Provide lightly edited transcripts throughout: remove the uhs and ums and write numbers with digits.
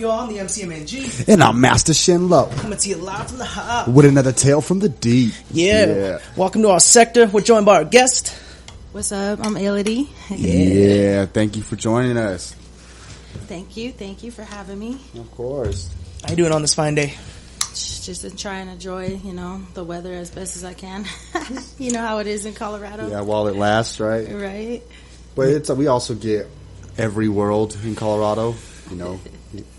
y'all? I'm the MCMNG. And I'm Master Shinlo. Coming to you live from the hub. With another tale from the deep. Yeah. Welcome to our sector. We're joined by our guest. What's up? I'm Ility. Yeah. Thank you for joining us. Thank you. Thank you for having me. Of course. How you doing on this fine day? Just to try and enjoy, the weather as best as I can. You know how it is in Colorado. Yeah, while it lasts, right? Right. But we also get every world in Colorado,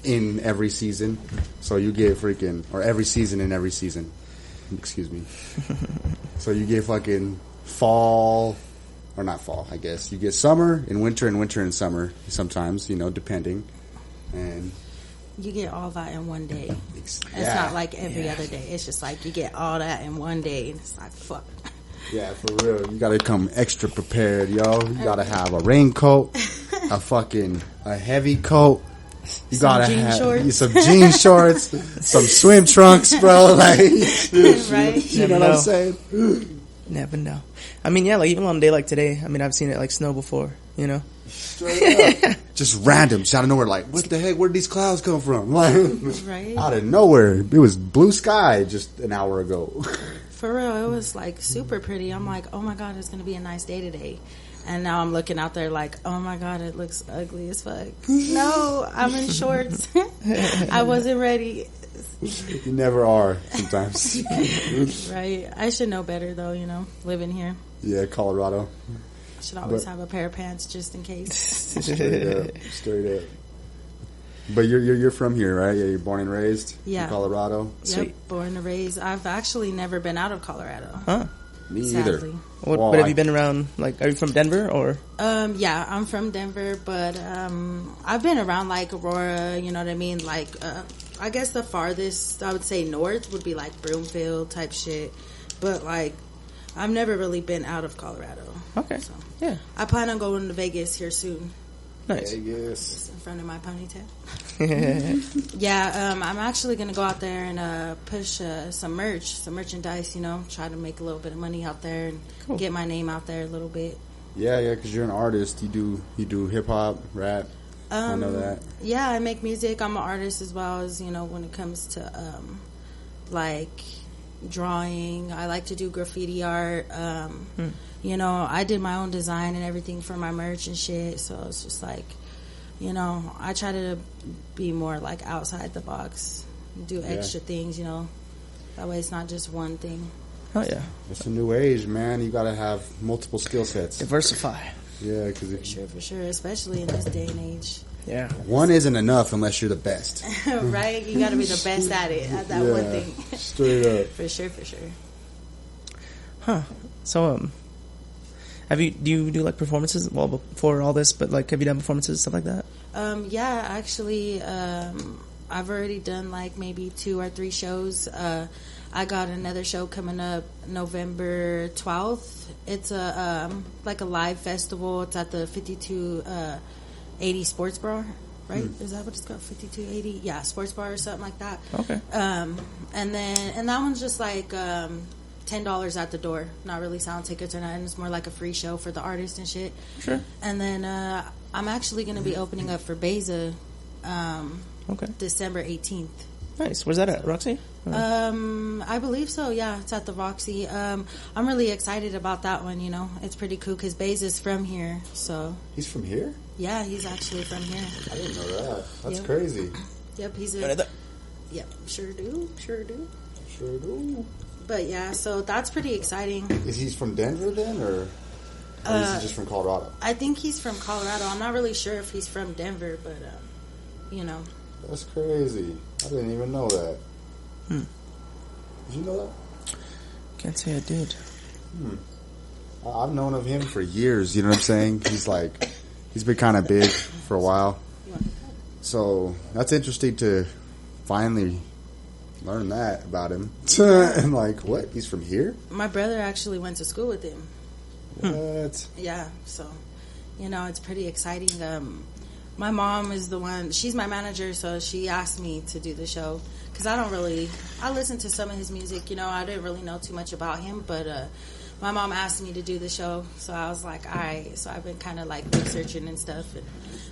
in every season. So you get every season in every season. Excuse me. So you get fucking fall, or not fall, I guess. You get summer and winter and summer sometimes, depending. And you get all that in one day. It's not like every other day. It's just like you get all that in one day, and it's like, fuck. Yeah, for real. You gotta come extra prepared, yo. You gotta have a raincoat, a heavy coat. You gotta have some jean shorts, some swim trunks, bro. Like, right? You know what I'm saying? Never know. I mean, yeah, like even on a day like today, I've seen it like snow before, Straight up. Just random, out of nowhere, like, what the heck, where did these clouds come from? Like, right? Out of nowhere. It was blue sky just an hour ago. For real, it was like super pretty. I'm like, oh my God, it's going to be a nice day today. And now I'm looking out there like, oh my God, it looks ugly as fuck. No, I'm in shorts. I wasn't ready. You never are sometimes. Right. I should know better though, living here. Yeah, Colorado. Should always have a pair of pants just in case. Straight up. But you're from here, right? Yeah, you're born and raised in Colorado. Yep, Sweet. Born and raised. I've actually never been out of Colorado. Huh? Me sadly. either. But have you been around? Like, are you from Denver or? Yeah, I'm from Denver, but I've been around like Aurora. You know what I mean? Like, I guess the farthest I would say north would be like Broomfield type shit. But like, I've never really been out of Colorado. Okay. So, yeah. I plan on going to Vegas here soon. Nice. Vegas. In front of my ponytail. Yeah, I'm actually going to go out there and push some merchandise, try to make a little bit of money out there and get my name out there a little bit. Yeah, because you're an artist. You do hip-hop, rap. I know that. Yeah, I make music. I'm an artist as well as, when it comes to, like, drawing. I like to do graffiti art. I did my own design and everything for my merch and shit, so it's just like, I try to be more like outside the box, do extra things, that way it's not just one thing. Oh yeah, it's a new age, man. You gotta have multiple skill sets, diversify. Yeah, because for sure, especially in this day and age. Yeah, one isn't enough unless you're the best. Right, you gotta be the best at it, at that one thing. Straight up. For sure. Huh. So do you do like performances? Well, before all this, but like, have you done performances, stuff like that? Yeah, actually, I've already done like maybe 2 or 3 shows. I got another show coming up November 12th. It's a like a live festival. It's at the 5280 Sports Bar, right? Is that what it's called? 5280? Yeah, Sports Bar or something like that. Okay. And that one's just like $10 at the door. Not really selling tickets or nothing. It's more like a free show for the artist and shit. Sure. And then I'm actually going to be opening up for Beza December 18th. Nice. Where's that at? Roxy? I believe so, yeah. It's at the Roxy. I'm really excited about that one, It's pretty cool because Beza's from here, so. He's from here? Yeah, he's actually from here. I didn't know that. That's crazy. Yep, he's Yep, sure do. Sure do. But yeah, so that's pretty exciting. Is he from Denver then, or is he just from Colorado? I think he's from Colorado. I'm not really sure if he's from Denver, but That's crazy. I didn't even know that. Did you know that? Can't say I did. I've known of him for years. You know what I'm saying? He's been kind of big for a while. So that's interesting to finally learn that about him. And like, what? He's from here? My brother actually went to school with him. What? Yeah, so, it's pretty exciting. My mom is the one, she's my manager, so she asked me to do the show. Because I listened to some of his music, I didn't really know too much about him, but my mom asked me to do the show, so I was like, all right. So I've been kind of like researching and stuff. And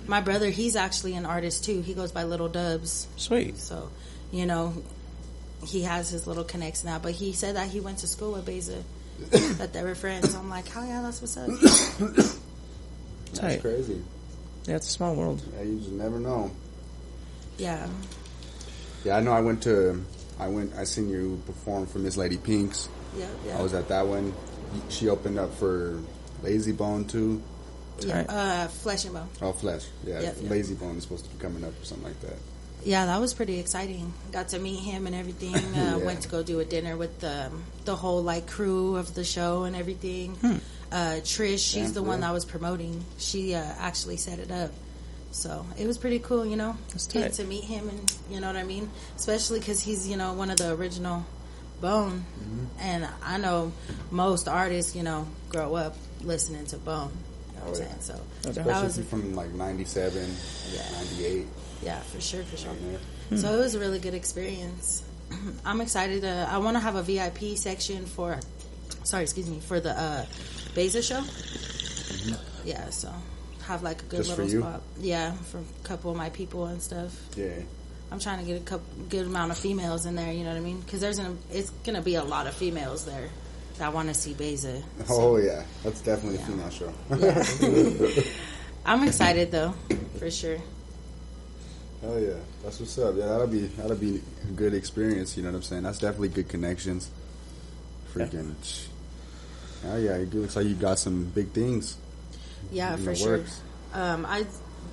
my brother, he's actually an artist too. He goes by Little Dubs. Sweet. So, you know, he has his little connects now. But he said that he went to school with Beza, that they were friends. I'm like, oh yeah, that's what's up. That's crazy. Yeah, it's a small world. Yeah, you just never know. Yeah. Yeah, I know. I seen you perform for Miss Lady Pinks. Yeah. I was at that one. She opened up for Lazy Bone too. Yeah, Flesh and Bone. Oh, Flesh. Yeah, Yep. Lazy Bone is supposed to be coming up or something like that. Yeah, that was pretty exciting. Got to meet him and everything. Went to go do a dinner with the whole like crew of the show and everything. Trish, she's the one that was promoting. She actually set it up. So it was pretty cool, you know, getting to meet him and, you know what I mean? Especially because he's, you know, one of the original Bone. And I know most artists, you know, grow up listening to Bone. You know what I'm saying? So especially if you're from like 97, 98. Yeah, for sure. So it was a really good experience. I'm excited. I want to have a VIP section for the Beza show. Yeah, so have like a good just little spot. Yeah, for a couple of my people and stuff. Yeah. I'm trying to get a good amount of females in there. You know what I mean? Because it's gonna be a lot of females there that want to see Beza. Oh yeah, that's definitely a female show. Yeah. I'm excited though, for sure. Hell yeah, that's what's up. Yeah, that'll be a good experience. You know what I'm saying? That's definitely good connections. Freaking. Oh yeah, it looks like you got some big things. Yeah, for sure. I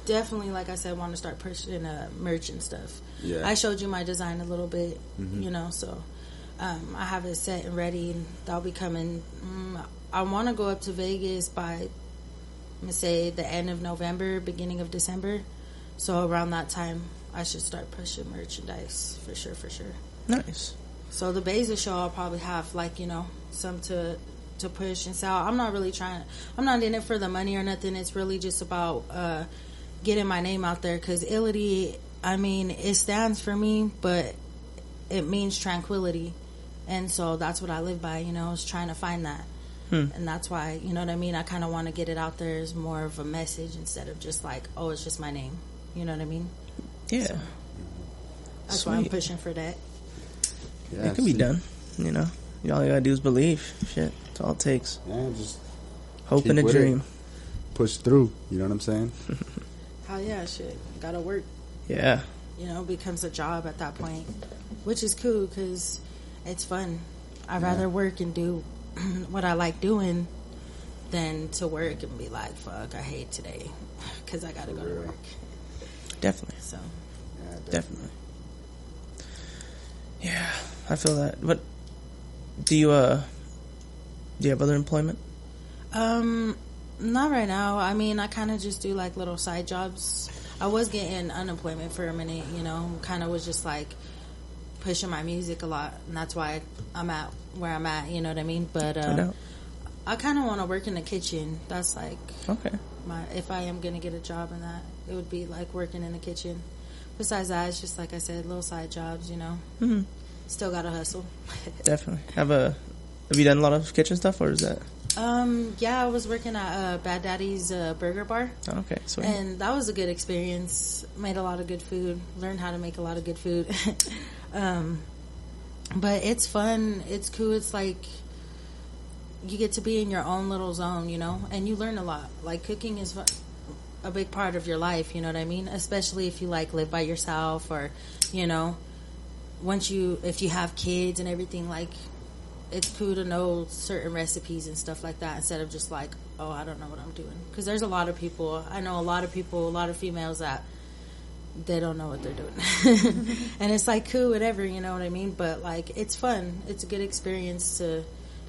definitely, like I said, want to start pushing merch and stuff. Yeah. I showed you my design a little bit, you know, so I have it set and ready, and that'll be coming. I want to go up to Vegas by, say, the end of November, beginning of December. So around that time, I should start pushing merchandise for sure. Nice. So the Beza show, I'll probably have like, you know, some to push and sell. I'm not in it for the money or nothing. It's really just about getting my name out there, because Ility, I mean, it stands for me, but it means tranquility, and so that's what I live by, you know, is trying to find that. And that's why, you know what I mean, I kind of want to get it out there as more of a message instead of just like, oh, it's just my name, you know what I mean? Yeah. So that's why I'm pushing for that. Yeah, it can be done, you know. All you gotta do is believe. Shit, that's all it takes. Yeah, just hope and a dream. Push through. You know what I'm saying? Hell yeah, shit. Gotta work. Yeah. You know, it becomes a job at that point, which is cool because it's fun. I'd rather work and do what I like doing than to work and be like, fuck, I hate today because I gotta go to work. Definitely. So. Yeah, definitely. Yeah, I feel that. But do you have other employment? Not right now. I mean, I kind of just do like little side jobs. I was getting unemployment for a minute, you know, kind of was just like pushing my music a lot, and that's why I'm at where I'm at, you know what I mean? But I kind of want to work in the kitchen. That's like if I am gonna get a job in that, it would be like working in the kitchen. Besides that, it's just like I said, little side jobs, you know. Still gotta hustle. Definitely. Have you done a lot of kitchen stuff, or is that? Yeah, I was working at Bad Daddy's Burger Bar. Oh, okay, sweet. And that was a good experience. Made a lot of good food. Learned how to make a lot of good food. But it's fun. It's cool. It's like you get to be in your own little zone, you know, and you learn a lot. Like cooking is a big part of your life, you know what I mean? Especially if you like live by yourself, or, you know, if you have kids and everything, like, it's cool to know certain recipes and stuff like that instead of just like, oh, I don't know what I'm doing. Because there's a lot of people, I know a lot of females that they don't know what they're doing. And it's like cool, whatever, you know what I mean? But like, it's fun. It's a good experience to,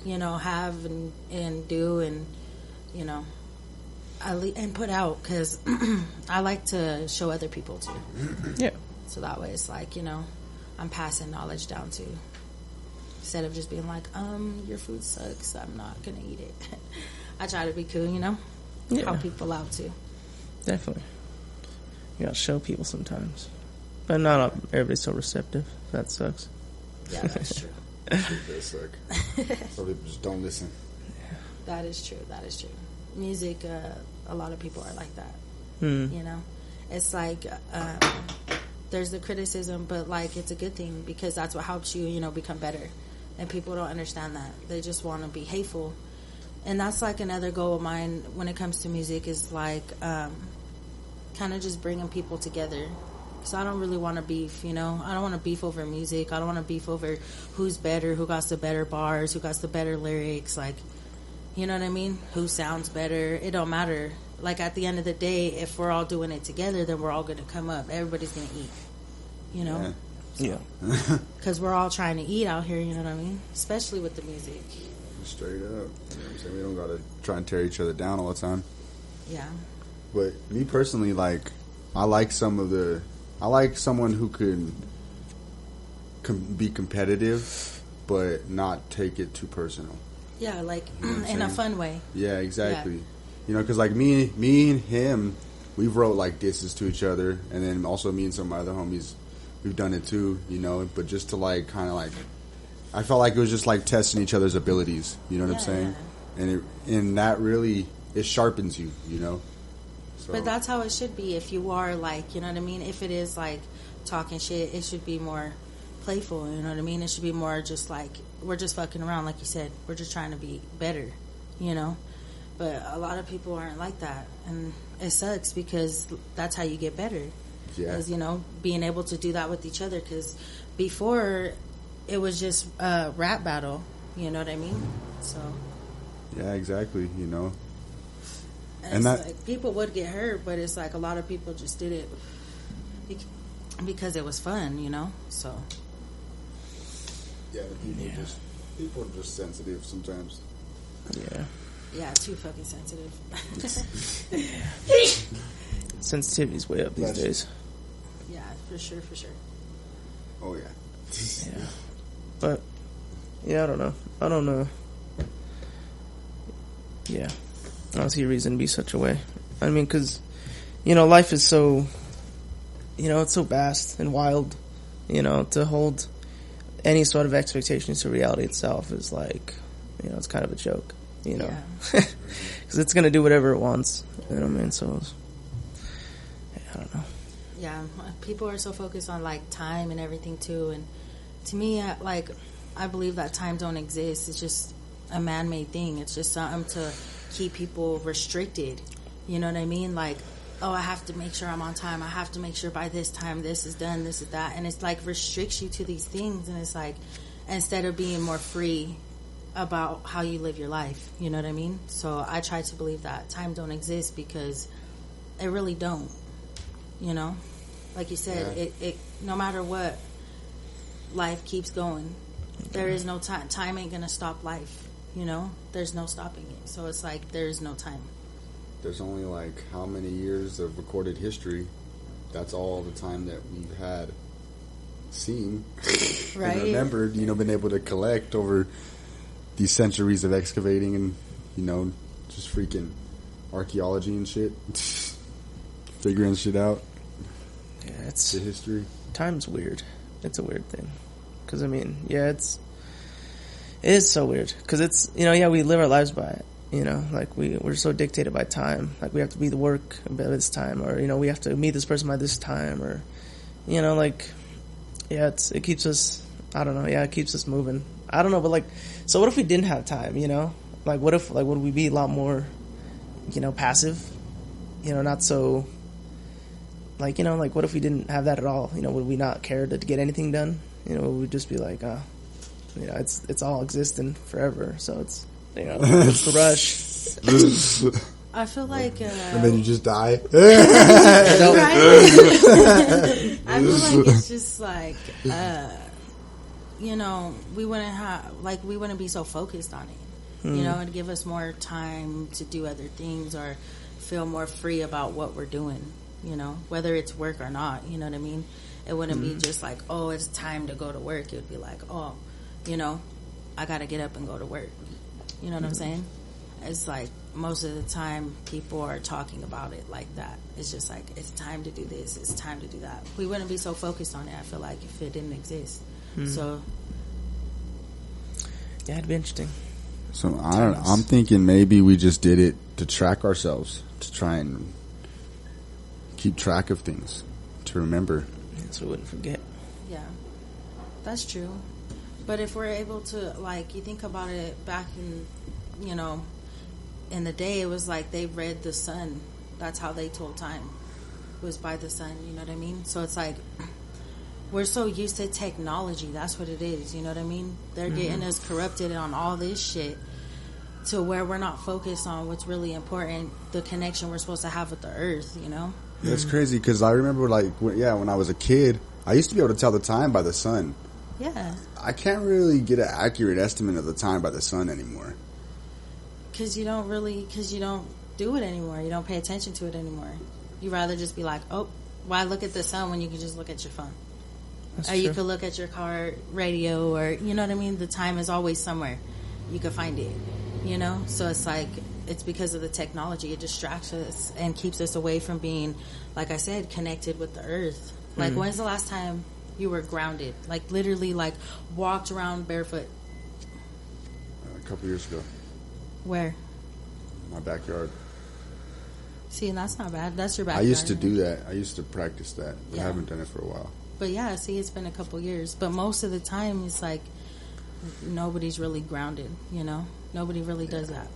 you know, have and do and, you know, and put out, because I like to show other people too. Yeah. So that way it's like, you know, I'm passing knowledge down too. Instead of just being like, your food sucks, I'm not going to eat it. I try to be cool, you know? Yeah. Help people out too. Definitely. You gotta show people sometimes. But not everybody's so receptive. That sucks. Yeah, that's true. It does suck. Some people just don't listen. That is true. That is true. Music, a lot of people are like that. You know, it's like there's the criticism, but like it's a good thing because that's what helps you, you know, become better. And people don't understand that. They just want to be hateful. And that's like another goal of mine when it comes to music is like kind of just bringing people together. Because I don't really want to beef, you know. I don't want to beef over music. I don't want to beef over who's better, who got the better bars, who got the better lyrics. Like, you know what I mean? Who sounds better. It don't matter. Like, at the end of the day, if we're all doing it together, then we're all going to come up. Everybody's going to eat, you know? Yeah. Because we're all trying to eat out here, you know what I mean? Especially with the music. Straight up. You know what I'm saying? We don't got to try and tear each other down all the time. Yeah. But me personally, like, I like someone who can be competitive, but not take it too personal. Yeah, like, you know in a fun way. Yeah, exactly. Yeah. You know, because like me and him, we wrote like disses to each other, and then also me and some of my other homies, we've done it too. You know, but just to like kind of like, I felt like it was just like testing each other's abilities. You know what I'm saying? Yeah. And that really it sharpens you. You know. So. But that's how it should be. If you are like, you know what I mean. If it is like talking shit, it should be more playful. You know what I mean. It should be more just like we're just fucking around, like you said. We're just trying to be better. You know. But a lot of people aren't like that, and it sucks because that's how you get better. Yeah. Is, you know, being able to do that with each other. Because before, it was just a rap battle. You know what I mean? So. Yeah, exactly. You know. And that like, people would get hurt, but it's like a lot of people just did it because it was fun. You know. So. Yeah, people are just sensitive sometimes. Yeah. Yeah, too fucking sensitive. Sensitivity's way up these days. Yeah, for sure. Oh, yeah. Yeah. But, yeah, I don't know. Yeah. I don't see a reason to be such a way. I mean, because, you know, life is so, you know, it's so vast and wild. You know, to hold any sort of expectations to reality itself is like, you know, it's kind of a joke. You know, because it's gonna do whatever it wants. You know what I mean? So, I don't know. Yeah, people are so focused on like time and everything too, and to me, I believe that time don't exist. It's just a man-made thing. It's just something to keep people restricted. You know what I mean? Like, oh, I have to make sure I'm on time. I have to make sure by this time this is done, this is that, and it's like restricts you to these things, and it's like instead of being more free about how you live your life, you know what I mean? So I try to believe that time don't exist because it really don't, you know? Like you said, it no matter what, life keeps going. There is no time. Time ain't gonna stop life, you know? There's no stopping it. So it's like there's no time. There's only like how many years of recorded history? That's all the time that we've had seen right? and remembered, you know, been able to collect over these centuries of excavating and, you know, just freaking archaeology and shit. Figuring shit out. Yeah, it's... the history. Time's weird. It's a weird thing. Because, I mean, yeah, it is so weird. Because it's, you know, yeah, we live our lives by it. You know, like, we're so dictated by time. Like, we have to be to work by this time. Or, you know, we have to meet this person by this time. Or, you know, like, yeah, it keeps us, I don't know, yeah, it keeps us moving. I don't know, but like, so what if we didn't have time, you know? Like, what if, like, would we be a lot more, you know, passive? You know, not so, like, you know, like, what if we didn't have that at all? You know, would we not care to get anything done? You know, would we just be like, you know, it's all existing forever, so it's, you know, it's the rush. I feel like... and then you just die. I feel like it's just like... you know, we wouldn't be so focused on it. You know, it'd give us more time to do other things or feel more free about what we're doing, you know, whether it's work or not, you know what I mean? It wouldn't be just like, oh, it's time to go to work. It would be like, oh, you know, I got to get up and go to work. You know what I'm saying? It's like most of the time people are talking about it like that. It's just like, it's time to do this. It's time to do that. We wouldn't be so focused on it, I feel like, if it didn't exist. So, yeah, it'd be interesting. So I'm thinking maybe we just did it to track ourselves, to try and keep track of things, to remember. So we wouldn't forget. Yeah, that's true. But if we're able to, like, you think about it back in, you know, in the day, it was like they read the sun. That's how they told time, was by the sun, you know what I mean? So it's like, we're so used to technology. That's what it is, you know what I mean? They're getting us corrupted on all this shit to where we're not focused on what's really important, the connection we're supposed to have with the earth, you know? That's crazy, because I remember, like, when I was a kid, I used to be able to tell the time by the sun. Yeah. I can't really get an accurate estimate of the time by the sun anymore. Because you don't do it anymore. You don't pay attention to it anymore. You rather just be like, oh, why look at the sun when you can just look at your phone? That's or true. you could look at your car radio, or, you know what I mean? The time is always somewhere. You could find it, you know? So it's like, it's because of the technology. It distracts us and keeps us away from being, like I said, connected with the earth. Like, when's the last time you were grounded? Like, literally, like, walked around barefoot? A couple years ago, Where? my backyard. See, and that's not bad. That's your backyard. I used to do that. I used to practice that, but Yeah. I haven't done it for a while. But yeah, see, it's been a couple years. But most of the time, it's like nobody's really grounded, you know? Nobody really does that.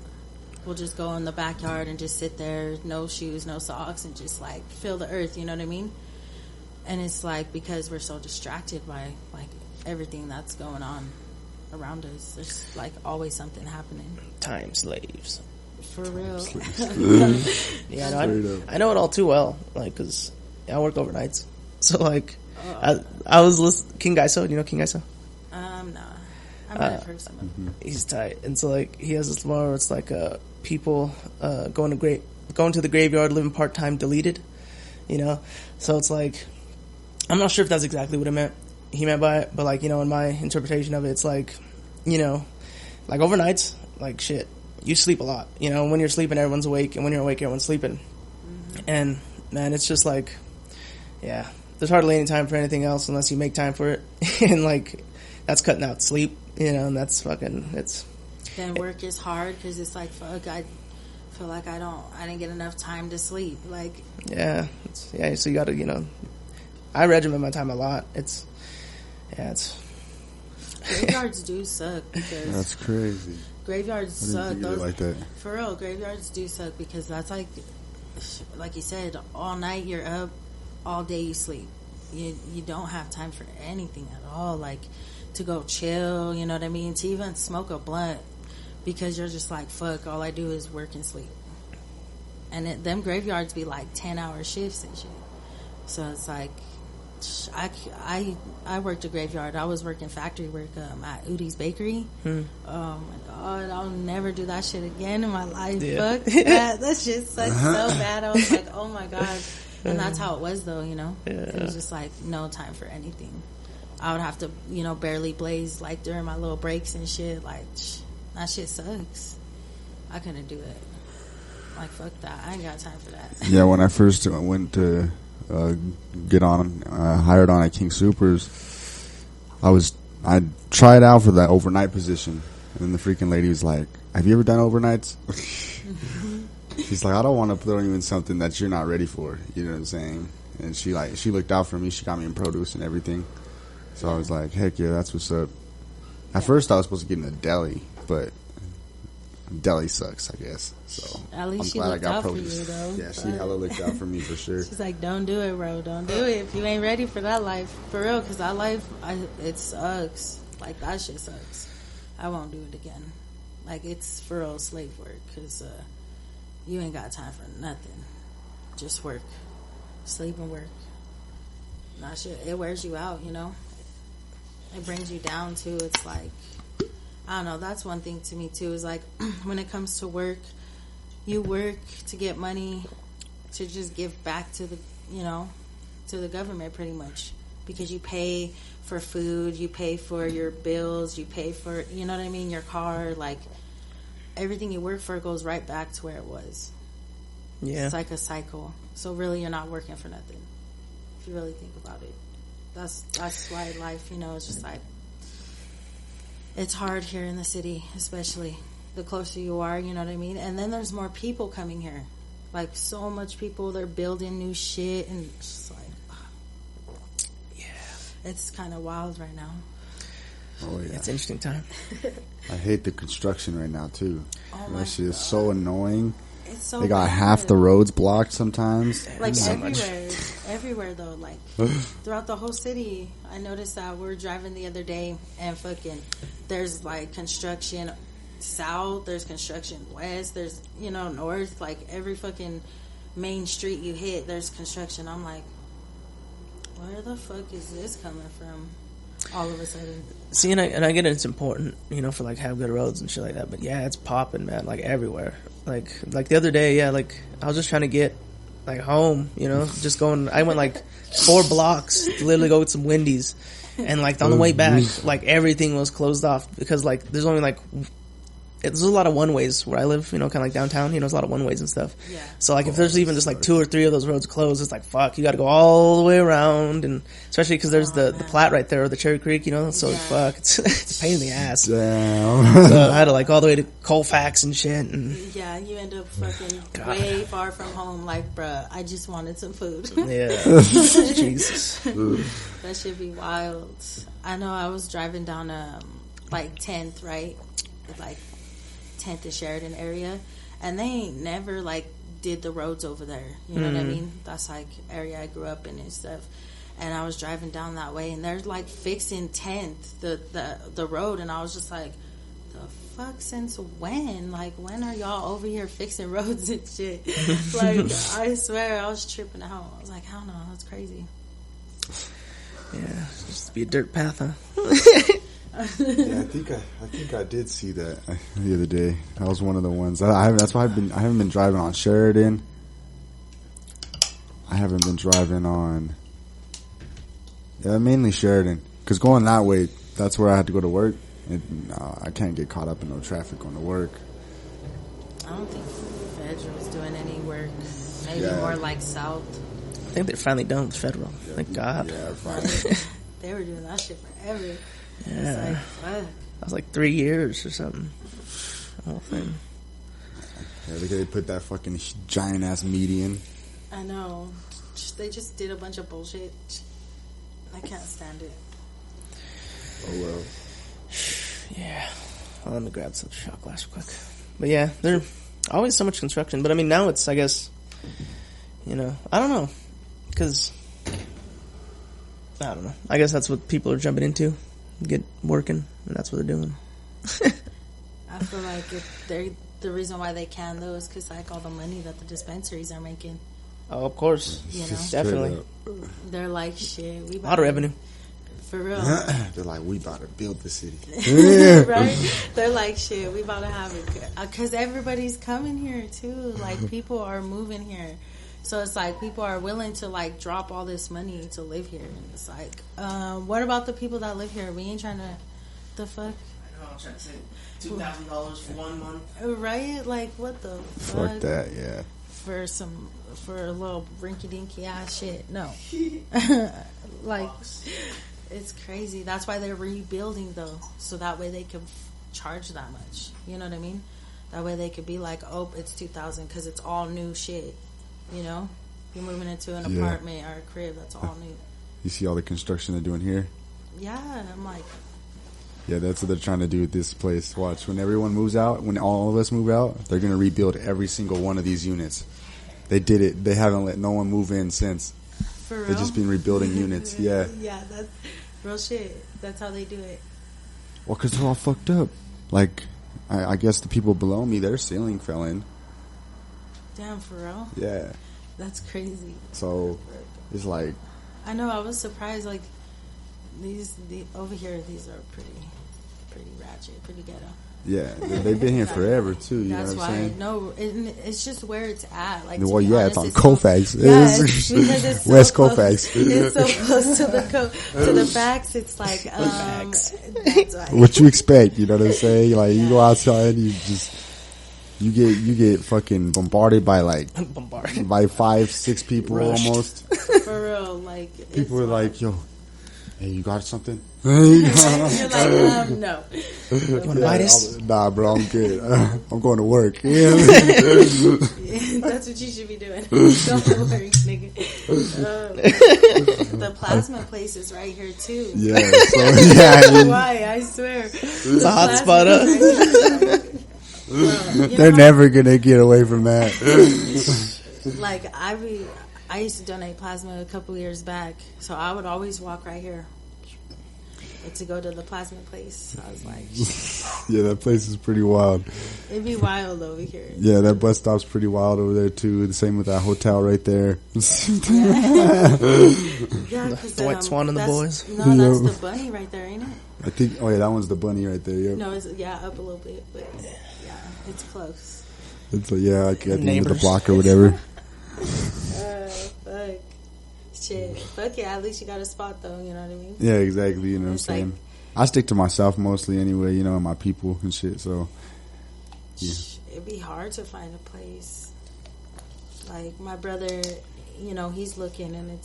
We'll just go in the backyard and just sit there, no shoes, no socks, and just like feel the earth, you know what I mean? And it's like because we're so distracted by like everything that's going on around us. There's like always something happening. Time slaves. For real. Yeah, no, I know it all too well. Like, cause I work overnights, so like, I was King Gaiso. You know King Gaiso? No. I might have heard some of it. He's tight, and so like he has this law where it's like people going to the graveyard, living part time, deleted. You know, so it's like I'm not sure if that's exactly what he meant by it, but like, you know, in my interpretation of it, it's like, you know, like overnights, like shit, you sleep a lot. You know, when you're sleeping, everyone's awake, and when you're awake, everyone's sleeping. And man, it's just like, yeah, there's hardly any time for anything else unless you make time for it, and like that's cutting out sleep. You know, and that's fucking, it's... Then work is hard because it's like, fuck, I feel like I didn't get enough time to sleep. Like... Yeah. So you gotta, you know... I regiment my time a lot. Graveyards do suck because... That's crazy. Graveyards suck. Those, like that. For real, graveyards do suck because that's like you said, all night you're up, all day you sleep. You don't have time for anything at all. Like... to go chill, you know what I mean? To even smoke a blunt because you're just like, fuck, all I do is work and sleep. And them graveyards be like 10-hour shifts and shit. So it's like, I worked a graveyard. I was working factory work at Udi's Bakery. Oh my God, I'll never do that shit again in my life. Yeah. Fuck that shit sucked so bad. I was like, oh my God. And that's how it was though, you know? Yeah. It was just like no time for anything. I would have to, you know, barely blaze like during my little breaks and shit. Like, that shit sucks. I couldn't do it. Like, fuck that. I ain't got time for that. Yeah, when I first went to get on, hired on at King Supers, I tried out for that overnight position, and then the freaking lady was like, "Have you ever done overnights?" She's like, "I don't want to throw you in something that you're not ready for." You know what I'm saying? And she looked out for me. She got me in produce and everything. So I was like, heck yeah, that's what's up. At first I was supposed to get in a deli, but deli sucks, I guess. So At least I'm she glad I looked got out for produce. you, though. Yeah, she hella looked out for me for sure. She's like, don't do it, bro. Don't do it if you ain't ready for that life. For real, because that life, it sucks. Like, that shit sucks. I won't do it again. Like, it's for real slave work, because you ain't got time for nothing. Just work. Sleep and work. That shit, it wears you out, you know? It brings you down too. It's like, I don't know, that's one thing to me too, is like when it comes to work, you work to get money to just give back to the, you know, to the government pretty much, because you pay for food, you pay for your bills, you pay for, you know what I mean, your car, like everything you work for goes right back to where it was. Yeah. It's like a cycle. So really you're not working for nothing if you really think about it. That's why life, you know, is just like, it's hard here in the city, especially. the closer you are, you know what I mean? And then there's more people coming here. Like, so much people, they're building new shit, and it's just like, Yeah. it's kind of wild right now. Oh yeah, It's an interesting time. I hate the construction right now too. Oh my That shit is God. so annoying. It's so They got bad. half the roads blocked sometimes. Like, So everywhere though, like, throughout the whole city. I noticed that we were driving the other day, and fucking, there's, like, construction south, there's construction west, there's, you know, north, like, every fucking main street you hit, there's construction. I'm like, where the fuck is this coming from all of a sudden? See, and I get it, it's important, you know, for, like, have good roads and shit like that, but yeah, it's popping, man, like, everywhere. Like the other day, yeah, like, I was just trying to get, like, home, you know, just going, I went, like, 4 blocks to literally go get some Wendy's, and, like, on the way back, like, everything was closed off, because, like, there's only, like, there's a lot of one-ways where I live, you know, kind of like downtown, you know, there's a lot of one-ways and stuff. Yeah. So, like, if there's even just, like, 2 or 3 of those roads closed, it's like, fuck, you gotta go all the way around, and especially because there's the Platte right there, or the Cherry Creek, you know, so, Yeah. fuck, it's a pain in the ass. Damn. So I had to, like, all the way to Colfax and shit, and Yeah, you end up fucking God. way far from home. Like, bruh, I just wanted some food. yeah. Jesus. That should be wild. I know I was driving down, like, 10th, right? Like, 10th and Sheridan area. And they ain't never, like, did the roads over there. You know what I mean? That's, like, area I grew up in and stuff. And I was driving down that way, and they're, like, fixing 10th, the road. And I was just like, the fuck, since when? Like, when are y'all over here fixing roads and shit? Like, I swear, I was tripping out. I was like, hell no, that's crazy. Yeah, just be a dirt path, huh? Yeah, I think I did see that the other day. That was one of the ones. That's why I haven't been driving on Sheridan. I haven't been driving on. Yeah, mainly Sheridan, because going that way, that's where I had to go to work. And I can't get caught up in no traffic going to work. I don't think Federal's doing any work. Maybe Yeah. more like South. I think they're finally done with federal. Thank God. Yeah, finally. They were doing that shit forever. It's Yeah. like, fuck. That was like 3 years or something. The whole thing. Yeah, they put that fucking giant ass median. I know. They just did a bunch of bullshit. I can't stand it. Oh well. Yeah. Well, let me grab some shot glass real quick. But yeah, there's always so much construction. But I mean, now it's, I guess, you know, I don't know. Because, I don't know. I guess that's what people are jumping into. Get working. And that's what they're doing. I feel like if the reason why they can, though, is because, like, all the money that the dispensaries are making. Oh, of course. You know? Definitely. They're like, shit. A lot of revenue. For real. They're like, we about to build the city. Right? They're like, shit, we about to have it. Because everybody's coming here, too. Like, people are moving here. So it's like people are willing to, like, drop all this money to live here. And it's like, what about the people that live here? We ain't trying to, the fuck? I know, I'm trying to say $2,000 for 1 month. Right? Like, what the fuck? Fuck that, yeah. For a little rinky-dinky ass shit. No. Like, it's crazy. That's why they're rebuilding, though. So that way they can charge that much. You know what I mean? That way they could be like, oh, it's $2,000 because it's all new shit. You know? You're moving into an apartment or a crib that's all new. You see all the construction they're doing here? Yeah, I'm like... Yeah, that's what they're trying to do with this place. Watch, when everyone moves out, when all of us move out, they're going to rebuild every single one of these units. They did it. They haven't let no one move in since. For real? They've just been rebuilding units, yeah. Yeah, that's real shit. That's how they do it. Well, because they're all fucked up. Like, I guess the people below me, their ceiling fell in. Damn, for real? Yeah. That's crazy. So, it's like... I know, I was surprised, like, over here, these are pretty ratchet, pretty ghetto. Yeah, they've been here forever, too, you That's know what I'm why, saying? no, it's just where it's at. Like, Well, to be yeah, honest, it's on so- Colfax. Yeah, it's because it's so West close- Colfax. It's so close to the facts. It's like, that's why. What you expect, you know what I'm saying? Like, you go outside, you get fucking bombarded by like by 5-6 people Rushed. almost. For real, like People it's are like, yo, hey, you got something? You're like, no. Want to buy this? Nah, bro, I'm good. I'm going to work. That's what you should be doing. Go to work, nigga. The plasma place is right here too. Yeah, so, yeah. Why? I swear. It's a hot spot up. They're never gonna get away from that. Like I used to donate plasma a couple years back, so I would always walk right here to go to the plasma place. I was like, Yeah, that place is pretty wild. it'd be wild over here. Yeah, that bus stop's pretty wild over there too. The same with that hotel right there. Yeah, because Dwight Swan and the boys. No, that's the bunny right there, ain't it? I think. Oh yeah, that one's the bunny right there. Yeah. No, it's up a little bit, but yeah, it's close. It's like, yeah, like at the end of the Neighbors. block or whatever. Fuck. Shit. Fuck yeah, at least you got a spot though, you know what I mean? Yeah, exactly. You know what I'm It's saying? like- I stick to myself mostly anyway, you know, and my people and shit, so. Yeah. It'd be hard to find a place. Like, my brother, you know, he's looking and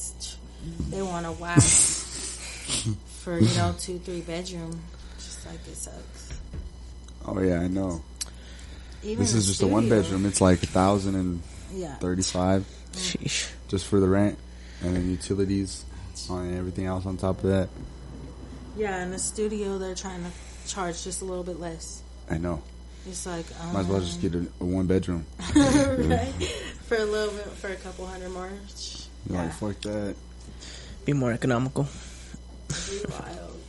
they want a whack for, 2-3 bedroom. Just like it sucks. Oh yeah, I know. Even This the is just a one studio. bedroom. It's like $1,035 Sheesh. just for the rent and then utilities and everything else on top of that. Yeah, in the studio, they're trying to charge just a little bit less. I know. It's like, Might as well just get a one bedroom. right? For a little bit, for a couple hundred more. You're Yeah. like, fuck that. Be more economical. It'd be wild.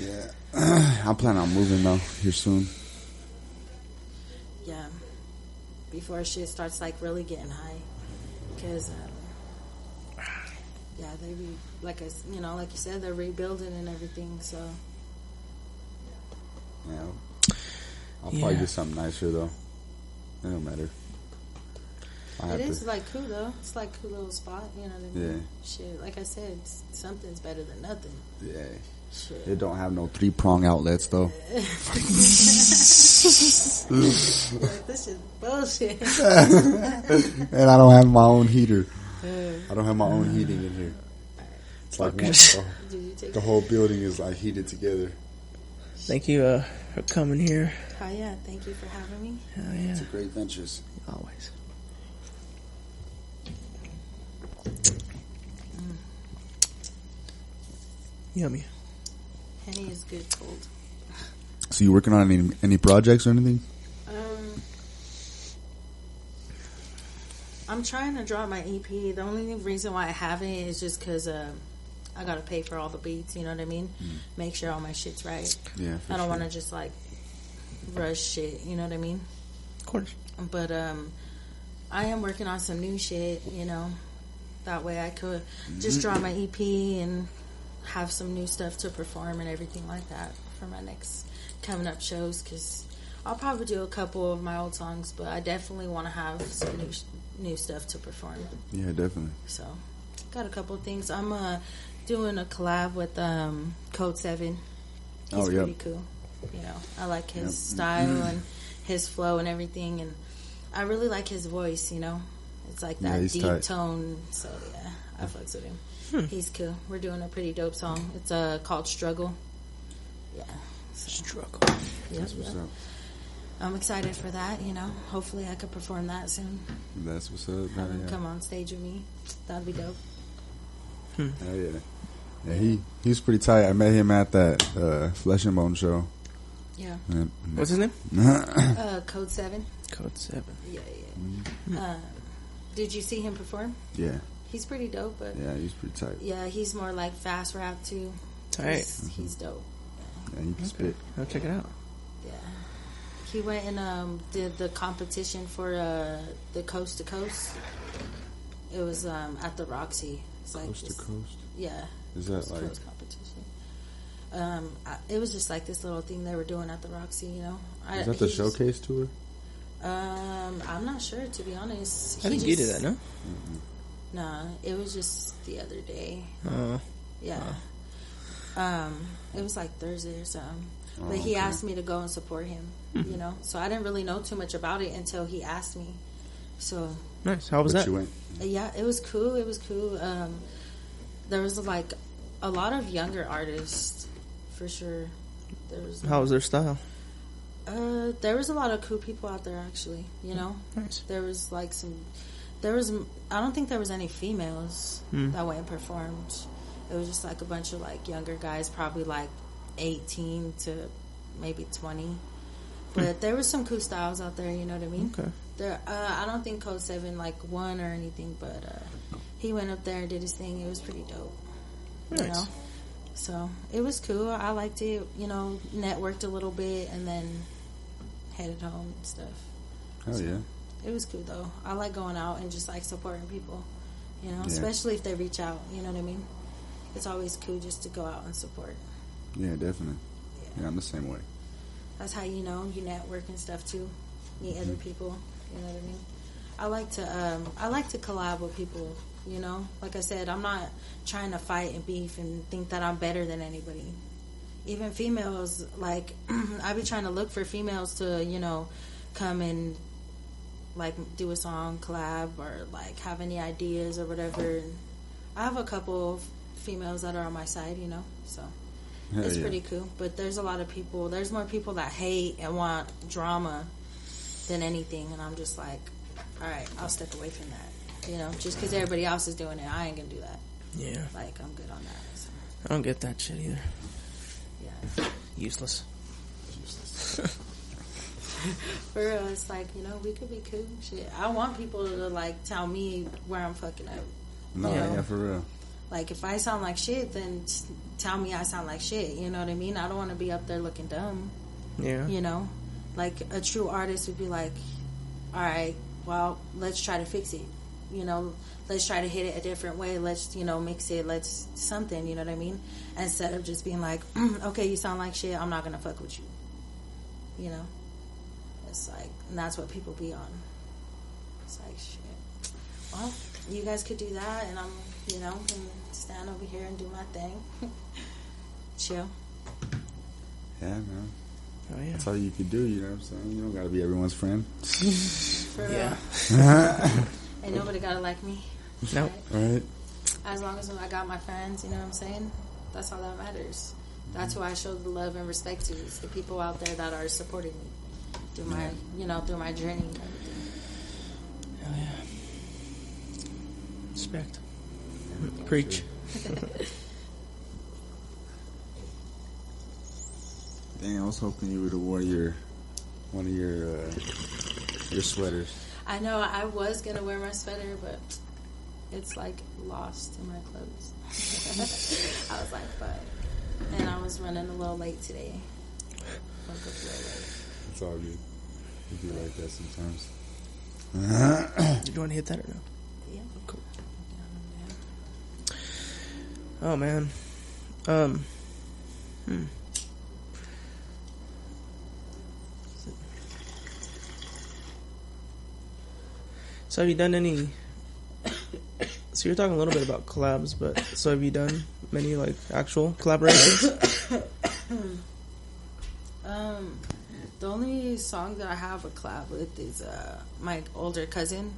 Yeah. I'm planning on moving though here soon. Yeah. Before shit starts like really getting high, because yeah, they like you said, they're rebuilding and everything. So Yeah. I'll probably Yeah. get something nicer though. It don't matter. it is like cool though. It's like a cool little spot. You know what I mean? Yeah. Shit, like I said, something's better than nothing. Yeah. Shit. It don't have no 3-prong outlets though. Like, this is bullshit. And I don't have my own heater. I don't have my own heating in here. It's like Did you take the whole building is like heated together. Thank you for coming here. Oh yeah, thank you for having me. Oh, yeah. It's a great ventures. Always. Yummy. Henny is good cold. So you working on any projects or anything? I'm trying to drop my EP. The only reason why I haven't is just because I gotta pay for all the beats. You know what I mean? Make sure all my shit's right. Yeah. I don't want to just like rush shit. You know what I mean? Of course. But I am working on some new shit. That way I could just drop my EP and have some new stuff to perform and everything like that for my next coming up shows. Because I'll probably do a couple of my old songs, but I definitely want to have some new stuff to perform. Yeah, definitely. So, got a couple of things. I'm doing a collab with Code 7. He's pretty cool. I like his style and his flow and everything, and I really like his voice. It's like that he's deep tight. tone. So yeah, I fucks with him. He's cool. We're doing a pretty dope song. It's called Struggle. Yeah. Struggle. Yep, That's what's yep. up. I'm excited for that. Hopefully I could perform that soon. That's what's up. Have him Yeah. come on stage with me. That'd be dope. Hell yeah. Yeah, he's pretty tight. I met him at that Flesh and Bone show. Yeah. What's his name? Code 7. Code 7. Yeah, yeah. Did you see him perform? Yeah. He's pretty dope, but Yeah, he's pretty tight. yeah, he's more like fast rap too. Tight. He's dope. Yeah, he can spit. I'll check it out. Yeah. He went and did the competition for the Coast to Coast. It was at the Roxy. It's like Coast to coast. Yeah. Is that Coast to like? Coast competition. It was just like this little thing they were doing at the Roxy. Is that the showcase tour? I'm not sure, to be honest. I think you did that, no? Nah, it was just the other day. Oh. Yeah. It was like Thursday or something. Oh, But he okay. asked me to go and support him, So I didn't really know too much about it until he asked me. So, Nice. How was But that? you went. yeah, it was cool. It was cool. There was like a lot of younger artists, for sure. How was their style? There was a lot of cool people out there, actually. You know, Nice. there was like I don't think there was any females that went and performed. It was just like a bunch of like younger guys, probably like 18 to maybe 20. But there was some cool styles out there, you know what I mean? Okay. There, I don't think Code 7 like won or anything, but he went up there and did his thing. It was pretty dope. Nice. You know? So it was cool. I liked it, you know, networked a little bit and then headed home and stuff. Oh, yeah. It was cool though. I like going out and just like supporting people, you know, especially if they reach out, you know what I mean? It's always cool just to go out and support. Yeah, definitely. Yeah, I'm the same way. That's how you know you network and stuff too. Meet other people, you know what I mean? I like to collab with people, you know? Like I said, I'm not trying to fight and beef and think that I'm better than anybody. Even females, like I be trying to look for females to, you know, come and like do a song collab or like have any ideas or whatever. And I have a couple of females that are on my side, you know, so it's pretty cool. But there's a lot of people, there's more people that hate and want drama than anything, and I'm just like, all right, I'll step away from that, you know, just because everybody else is doing it, I ain't gonna do that. Yeah. Like, I'm good on that, so. I don't get that shit either. Yeah. Useless. For real, it's like, you know, we could be cool. Shit, I want people to like tell me where I'm fucking up. No, you know? yeah, for real. Like, if I sound like shit, then tell me I sound like shit. You know what I mean? I don't want to be up there looking dumb. Yeah. You know, like a true artist would be like, all right, well, let's try to fix it. You know, let's try to hit it a different way. Let's, you know, mix it. Let's something. You know what I mean? Instead of just being like, okay, you sound like shit. I'm not gonna fuck with you. You know. It's like, and that's what people be on. It's like, shit. Well, you guys could do that, and I'm, you know, can stand over here and do my thing. Chill. Yeah, man. Oh, yeah. That's all you could do, you know what I'm saying? You don't gotta be everyone's friend. For real. Yeah. Ain't nobody gotta like me. Nope. Right. As long as I got my friends, you know what I'm saying? That's all that matters. That's who I show the love and respect to. Is the people out there that are supporting me through my, you know, through my journey and everything. Hell yeah. Respect. Preach. Dang, I was hoping you would have worn one of your sweaters. I know I was gonna wear my sweater, but it's like lost in my clothes. I was like, fuck. And I was running a little late today. Woke up a little late. It's all good. You be like that sometimes. Did you want to hit that or no? Yeah. Cool. Yeah. Oh, man. So have you done any... So you're talking a little bit about collabs, but so have you done many, like, actual collaborations? The only song that I have a collab with is my older cousin.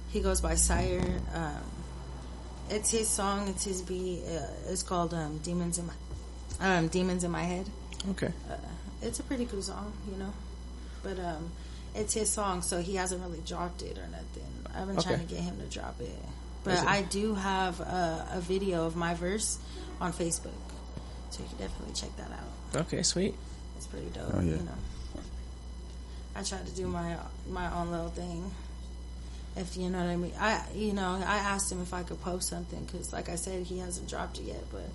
He goes by Sire. It's his song. It's his beat. It's called Demons in My Head. Okay. It's a pretty cool song, you know. But it's his song, so he hasn't really dropped it or nothing. I've been trying to get him to drop it. But I do have a video of my verse on Facebook, so you can definitely check that out. Okay, sweet. It's pretty dope, Oh, yeah. you know. I tried to do my own little thing, if you know what I mean. I asked him if I could post something because, like I said, he hasn't dropped it yet. But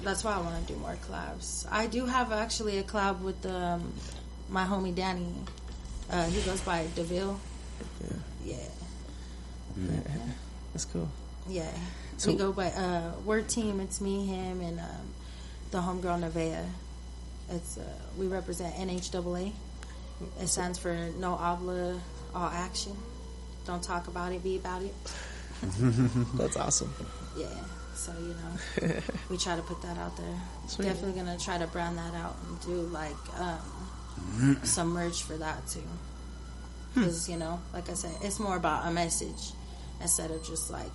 that's why I want to do more collabs. I do have actually a collab with my homie Danny. He goes by DeVille. Yeah. That's cool. Yeah. So, we go by word team. It's me, him, and the homegirl Nevaeh. It's we represent NHAA. It stands for No Habla, All Action. Don't talk about it, be about it. That's awesome. Yeah. So, you know, we try to put that out there. Sweet. Definitely going to try to brand that out and do, like, some merch for that, too. Because, you know, like I said, it's more about a message instead of just, like,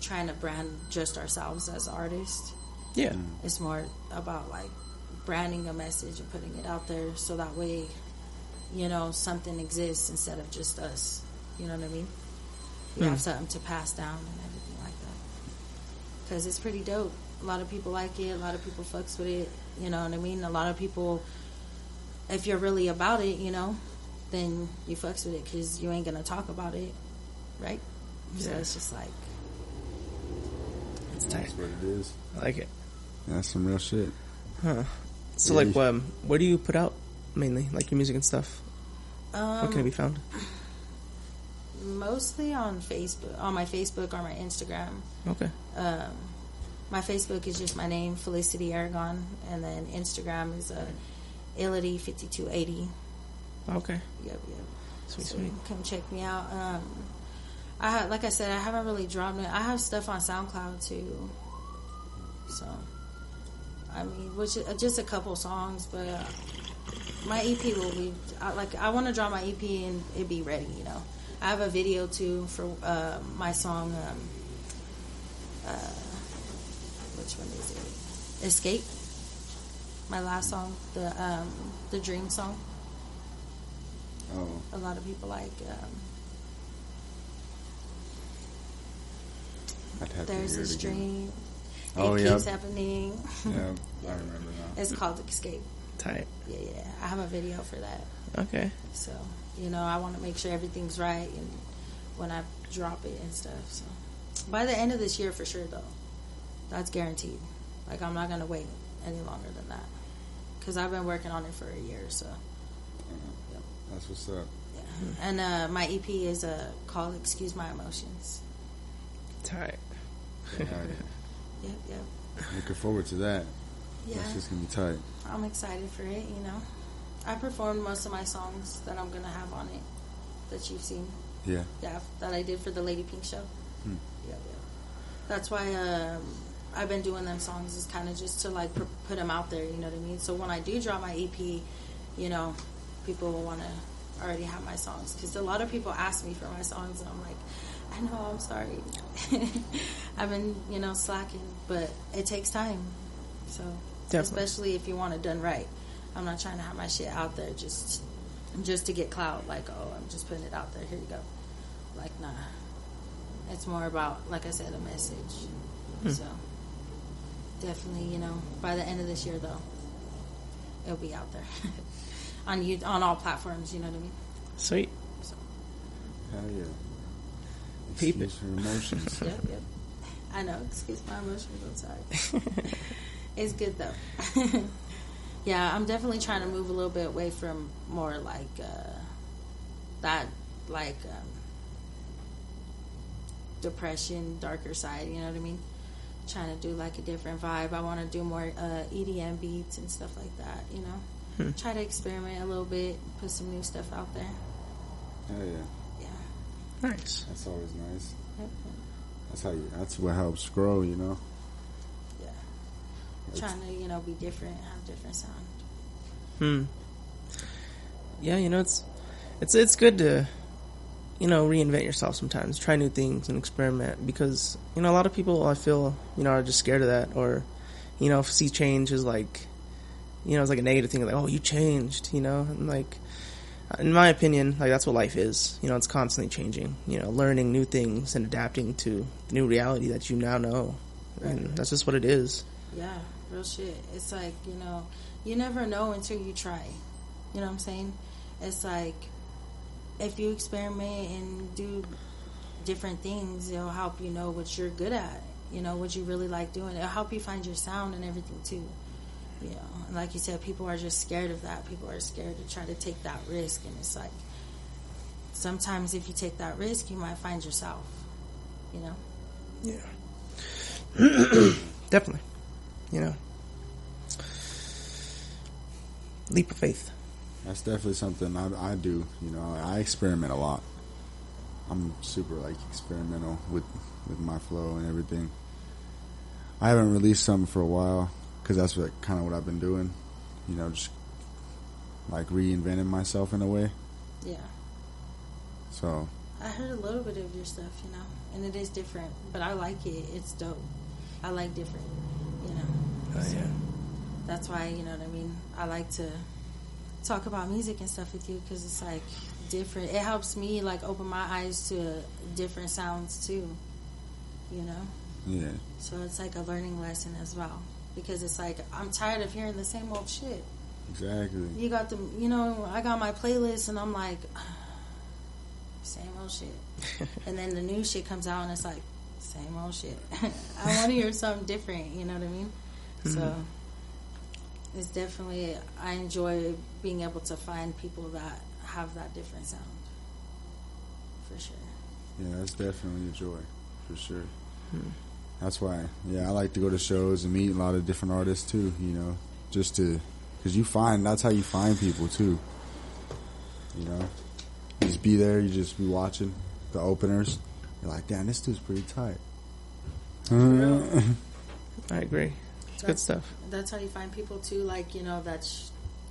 trying to brand just ourselves as artists. Yeah. It's more about like branding a message and putting it out there so that way, you know, something exists instead of just us. You know what I mean? You have something to pass down and everything like that. Because it's pretty dope. A lot of people like it. A lot of people fucks with it. You know what I mean? A lot of people, if you're really about it, you know, then you fucks with it because you ain't going to talk about it. Right? So it's just like... It's tight. That's what it is. I like it. Yeah, that's some real shit. Huh. So, like, where do you put out, mainly? Like, your music and stuff? Where can it be found? Mostly on Facebook. On my Facebook or my Instagram. Okay. My Facebook is just my name, Felicity Aragon. And then Instagram is Ility 5280. Okay. Yep. Sweet, So sweet. come check me out. Like I said, I haven't really dropped it. I have stuff on SoundCloud too. So, I mean, which is just a couple songs, but my EP will be I want to drop my EP and it be ready. You know, I have a video too for my song. Which one is it? Escape. My last song, the Dream song. Oh. A lot of people like. I'd have There's to hear this it again. dream. Oh, It yeah. keeps happening. Yeah, I remember now. It's called Escape. Tight. Yeah. I have a video for that. Okay. So, you know, I want to make sure everything's right and when I drop it and stuff. So, by the end of this year, for sure, though. That's guaranteed. Like, I'm not going to wait any longer than that. Because I've been working on it for a year, so. Yep. That's what's up. Yeah. And my EP is called Excuse My Emotions. Tight. Yeah, Yep. looking forward to that. Yeah. That's just going to be tight. I'm excited for it, you know. I performed most of my songs that I'm going to have on it that you've seen. Yeah. Yeah, that I did for the Lady Pink show. Yeah. That's why I've been doing them songs is kind of just to like put them out there, you know what I mean? So when I do drop my EP, you know, people will want to already have my songs because a lot of people ask me for my songs and I'm like, I know, I'm sorry. I've been, you know, slacking, but it takes time. So Definitely. especially if you want it done right. I'm not trying to have my shit out there just to get clout. Like, oh, I'm just putting it out there. Here you go. Like, nah. It's more about, like I said, a message. So definitely, you know, by the end of this year, though, it'll be out there on all platforms. You know what I mean? Sweet. So, Hell yeah. Peep it. Excuse your emotions. yep. I know. Excuse my emotions. I'm sorry. It's good though. Yeah, I'm definitely trying to move a little bit away from more like that, like depression, darker side. You know what I mean? Trying to do like a different vibe. I want to do more EDM beats and stuff like that. You know, try to experiment a little bit, put some new stuff out there. Hell yeah. Yeah. Nice. That's always nice. Yep. That's what helps grow, you know? Yeah. Trying to, you know, be different, have different sound. Yeah, you know, it's good to, you know, reinvent yourself sometimes, try new things and experiment because, you know, a lot of people I feel, you know, are just scared of that or, you know, see change as like, you know, it's like a negative thing, like, oh, you changed, you know, and like, in my opinion, like that's what life is, you know, it's constantly changing, you know, learning new things and adapting to the new reality that you now know, and that's just what it is. Yeah, real shit. It's like, you know, you never know until you try. You know what I'm saying? It's like, if you experiment and do different things, it'll help you know what you're good at, you know, what you really like doing. It'll help you find your sound and everything, too. You know, and like you said, people are just scared of that. People are scared to try to take that risk, and it's like, sometimes if you take that risk, you might find yourself, you know? Yeah. Definitely. You know. Leap of faith. That's definitely something I do. You know, I experiment a lot. I'm super like experimental with my flow and everything. I haven't released something for a while because that's kind of what I've been doing. You know, just like reinventing myself in a way. Yeah. So I heard a little bit of your stuff, you know, and it is different, but I like it. It's dope. I like different, you know. Oh, so yeah. that's why, you know what I mean, I like to talk about music and stuff with you, because it's like different. It helps me like open my eyes to different sounds too, you know. Yeah. So it's like a learning lesson as well, because it's like I'm tired of hearing the same old shit. Exactly. You got the, you know, I got my playlist and I'm like, same old shit. And then the new shit comes out and it's like, same old shit. I want to hear something different, you know what I mean? Mm-hmm. So it's definitely, I enjoy being able to find people that have that different sound. For sure. Yeah, that's definitely a joy. For sure. That's why, I like to go to shows and meet a lot of different artists too, you know, just to, because that's how you find people too, you know. You just be there, you just be watching the openers. You're like, damn, this dude's pretty tight. I agree. It's good stuff. That's how you find people too, like, you know, that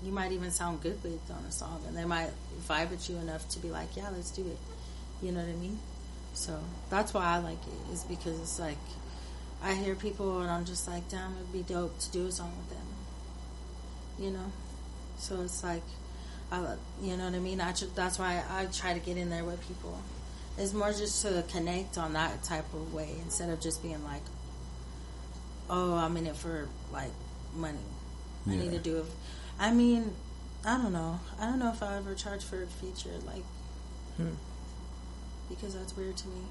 you might even sound good with on a song, and they might vibe with you enough to be like, yeah, let's do it. You know what I mean? So that's why I like it, is because it's like, I hear people and I'm just like, damn, it'd be dope to do a song with them. You know? So it's like, you know what I mean? That's why I try to get in there with people. It's more just to connect on that type of way, instead of just being like, oh, I'm in it for, like, money. I need to do it. I mean, I don't know. I don't know if I'll ever charge for a feature, like, because that's weird to me.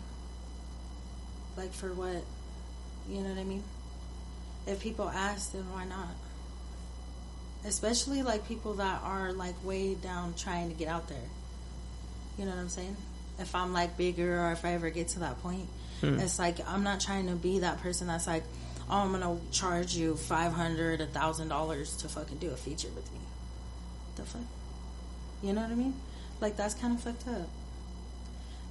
Like, for what? You know what I mean? If people ask, then why not? Especially, like, people that are, like, way down trying to get out there. You know what I'm saying? If I'm, like, bigger, or if I ever get to that point, it's like, I'm not trying to be that person that's like, oh, I'm going to charge you $500, $1,000 to fucking do a feature with me. The fuck? You know what I mean? Like, that's kind of fucked up.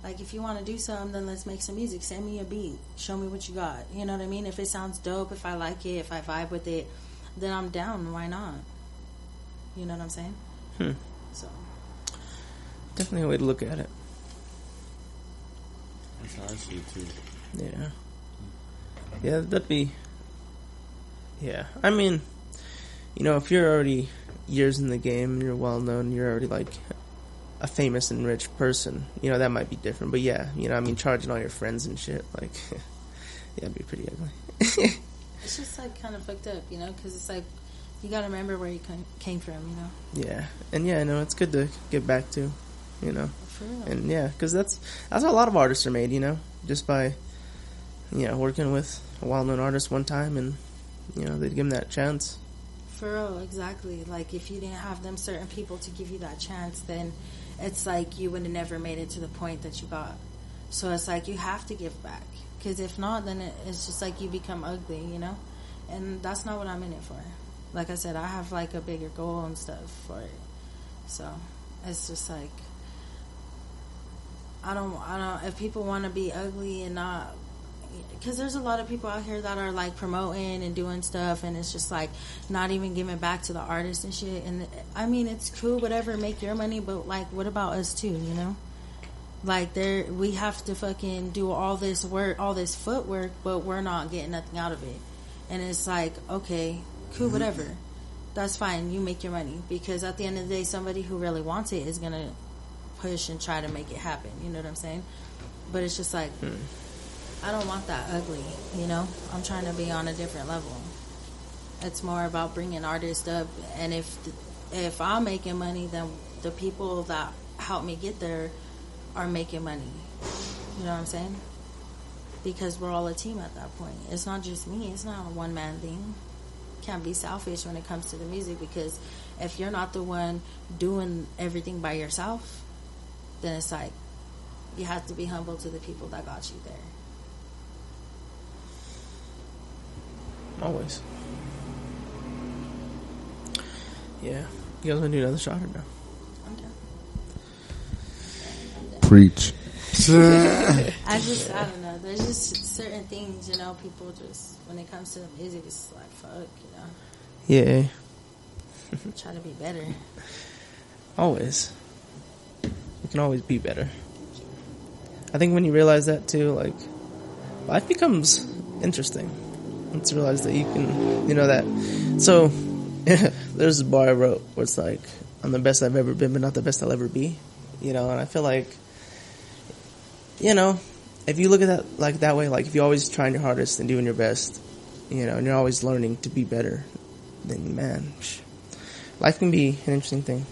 Like, if you want to do something, then let's make some music. Send me a beat. Show me what you got. You know what I mean? If it sounds dope, if I like it, if I vibe with it, then I'm down. Why not? You know what I'm saying? So definitely a way to look at it. That's how I see it too. Yeah, that'd be. Yeah, I mean, you know, if you're already years in the game and you're well known, you're already like a famous and rich person, you know, that might be different. But yeah, you know, I mean, charging all your friends and shit, like, yeah, it'd be pretty ugly. It's just like kind of fucked up, you know, because it's like, you gotta remember where you came from, you know. Yeah, and yeah, no, it's good to get back to, you know. For real. And yeah, because that's how a lot of artists are made, you know, just by, you know, working with a well-known artist one time, and you know, they'd give him that chance. For real, exactly. Like, if you didn't have them certain people to give you that chance, then it's like you would have never made it to the point that you got. So it's like, you have to give back, because if not, then it's just like you become ugly, you know. And that's not what I'm in it for. Like I said, I have like a bigger goal and stuff for it. So it's just like, I don't, if people want to be ugly and not, because there's a lot of people out here that are like promoting and doing stuff, and it's just like not even giving back to the artists and shit. And I mean, it's cool, whatever, make your money, but like, what about us too, you know? Like, we have to fucking do all this work, all this footwork, but we're not getting nothing out of it. And it's like, okay, cool, whatever. That's fine. You make your money, because at the end of the day, somebody who really wants it is gonna push and try to make it happen. You know what I'm saying? But it's just like, I don't want that ugly. You know, I'm trying to be on a different level. It's more about bringing artists up, and if I'm making money, then the people that help me get there are making money. You know what I'm saying? Because we're all a team at that point. It's not just me. It's not a one-man thing. Can't be selfish when it comes to the music, because if you're not the one doing everything by yourself, then it's like, you have to be humble to the people that got you there. Always. Yeah. You guys want to do another shot or no? I'm done. Preach. I don't know. There's just certain things, you know, people just, when it comes to the music, it's like, fuck, you know. Yeah. Try to be better. Always. You can always be better. I think when you realize that too, like, life becomes interesting. Once you realize that you can, that. So, there's this bar I wrote where it's like, I'm the best I've ever been, but not the best I'll ever be. And I feel like, if you look at that like that way, like if you're always trying your hardest and doing your best, and you're always learning to be better, then man, life can be an interesting thing.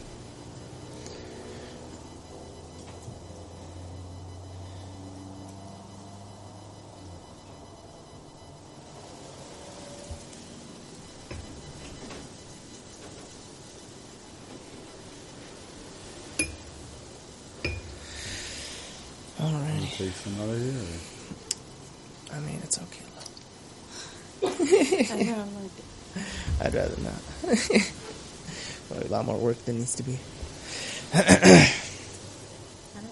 Alrighty. Take some out of here. I mean, it's okay. I know, I'm like, I'd rather not. Probably a lot more work than needs to be. I don't know.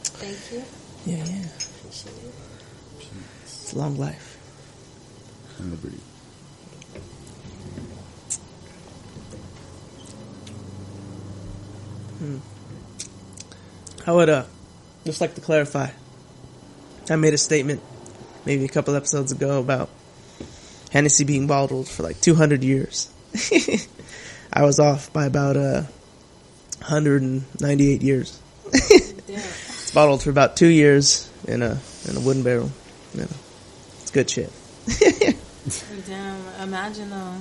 Thank you. Yeah. Appreciate it. It's a long life. And liberty. I would, just like to clarify. I made a statement maybe a couple episodes ago about Hennessy being bottled for like 200 years. I was off by about 198 years. It's bottled for about 2 years in a wooden barrel. It's good shit. Damn, imagine though.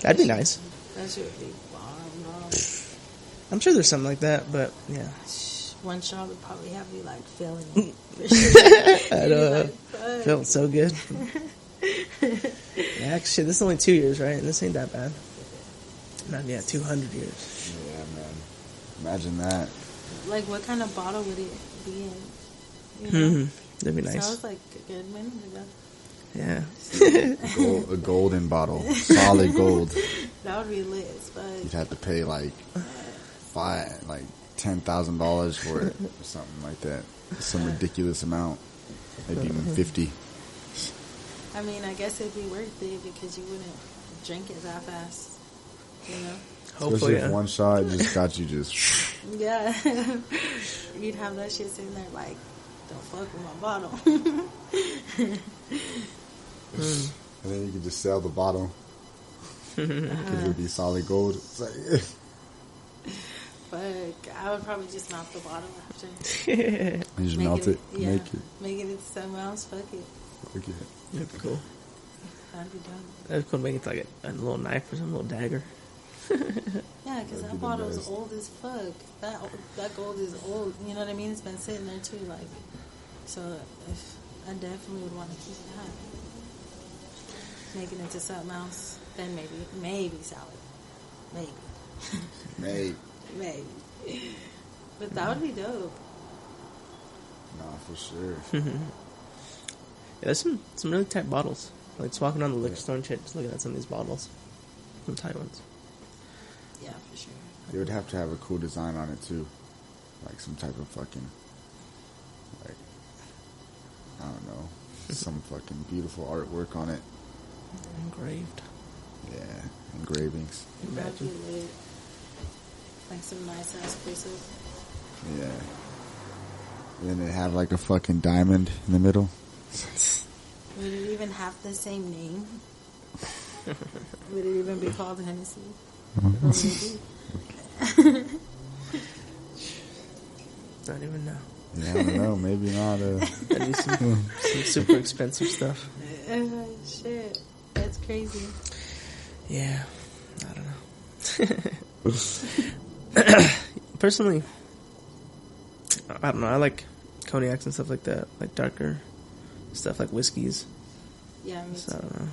That'd be nice. That should be bomb, bro. I'm sure there's something like that, but yeah. One shot would probably have you like feeling. I'd felt so good. Yeah, actually, this is only 2 years, right? And this ain't that bad. Not 200 years. Yeah, man. Imagine that. Like, what kind of bottle would it be in? That'd be nice. Sounds like a good one. Yeah. A golden bottle. Solid gold. That would be lit as fuck. You'd have to pay like $10,000 for it or something like that. Some ridiculous amount. Maybe even 50. I mean, I guess it'd be worth it because you wouldn't drink it that fast, Hopefully, Especially if one shot just got you just. Yeah. You'd have that shit sitting there like, don't fuck with my bottle. And then you could just sell the bottle. Because it would be solid gold. It's like, Fuck, I would probably just melt the bottle after. you just melt it, Yeah, make it. make it into something else. Fuck it. Okay. that'd be cool. That'd be dope. That'd be cool to make it like a little knife or some little dagger. Yeah, because that bottle's old as fuck. That gold is old. You know what I mean? It's been sitting there too. Like, so if I definitely would want to keep that. Make it into something else. Then maybe sell it. Maybe. Maybe. But that would be dope. Nah, for sure. Yeah, there's some really tight bottles. Like, just walking on the liquor store and shit, just looking at some of these bottles. Some tight ones. Yeah, for sure. They would have to have a cool design on it too. Like some type of fucking, like, I don't know, some fucking beautiful artwork on it. Engraved. Yeah, engravings. That'd be Imagine. lit. Like some nice ass crystals. Yeah. And then they have like a fucking diamond in the middle. Would it even have the same name? Would it even be called Hennessy? Or would it be? Don't even know. Yeah, I don't know. Maybe not. That'd be some super expensive stuff. Shit. That's crazy. Yeah. I don't know. Personally, I don't know. I like cognacs and stuff like that. Like darker stuff like whiskeys. Yeah, me So, I too. don't know.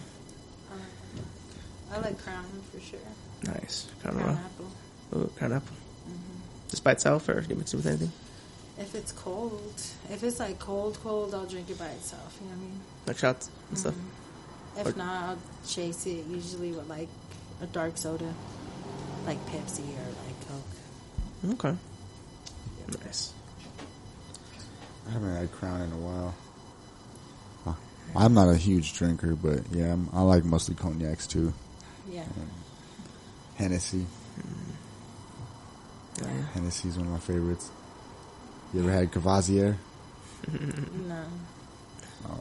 I like Crown for sure. Nice. Crown Crown Royal. Apple. Ooh, Crown Apple. Just by itself, or do you mix it with anything? If it's cold. If it's like cold, I'll drink it by itself. You know what I mean? Like shots and stuff. If not, I'll chase it usually with like a dark soda. Like Pepsi or like Coke. Okay. Nice. I haven't had Crown in a while. I'm not a huge drinker, but yeah, I like mostly cognacs too. Yeah. Hennessy. Yeah. Hennessy's one of my favorites. You ever had Cavazier? No. Oh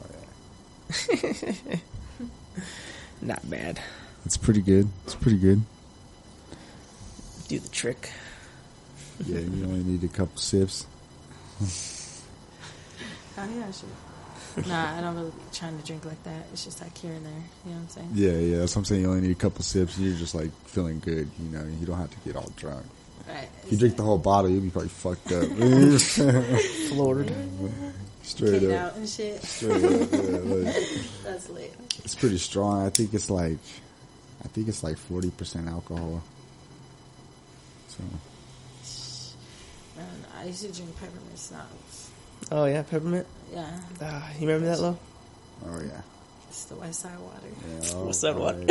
yeah. Not bad. It's pretty good. It's pretty good. Do the trick. Yeah, you only need a couple sips. Oh yeah, sure. Nah, I don't really be trying to drink like that. It's just like here and there. You know what I'm saying? Yeah. That's what I'm saying. You only need a couple sips, and you're just like feeling good. You know, you don't have to get all drunk. Right. If you drink the whole bottle, you'll be probably fucked up. Floored. Straight Kicked up. out and shit. Straight up. Yeah, like, That's lit. it's pretty strong. I think it's like 40% alcohol. So Man, I used to drink peppermint schnapps. Oh yeah, peppermint. Yeah, You remember that, Lo? oh yeah. it's the West Side water. Yeah, What's that one?